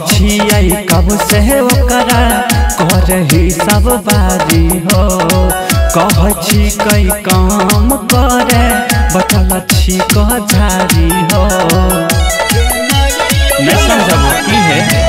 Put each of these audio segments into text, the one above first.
छियै कब से ओकरा करही सब बारी हो कह छी कई काम करे बचल छी कह झारी हो नहीं समझब की है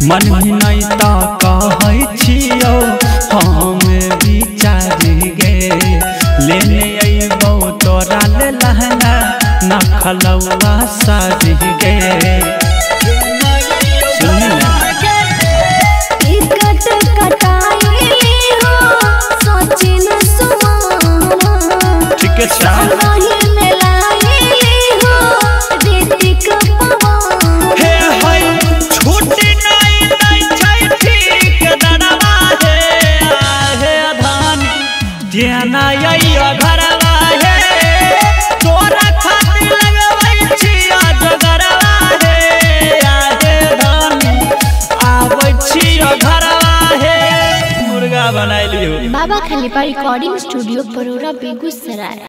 मन नहीं ता कहै छियौ हम विचारी गे लेने अइबौ तोरा ले लहंगा नखलौआ साड़ी गे सुन ना टिकट कटाई हो सोचिन सुमान टिकट घरवा है तोरा खातिर लगबै छिया जगरवा है आगे धानी आबै छिया घरवा है मुर्गा बनाई लियो बाबा खलीफा रिकॉर्डिंग स्टूडियो परोरा बेगूसराय।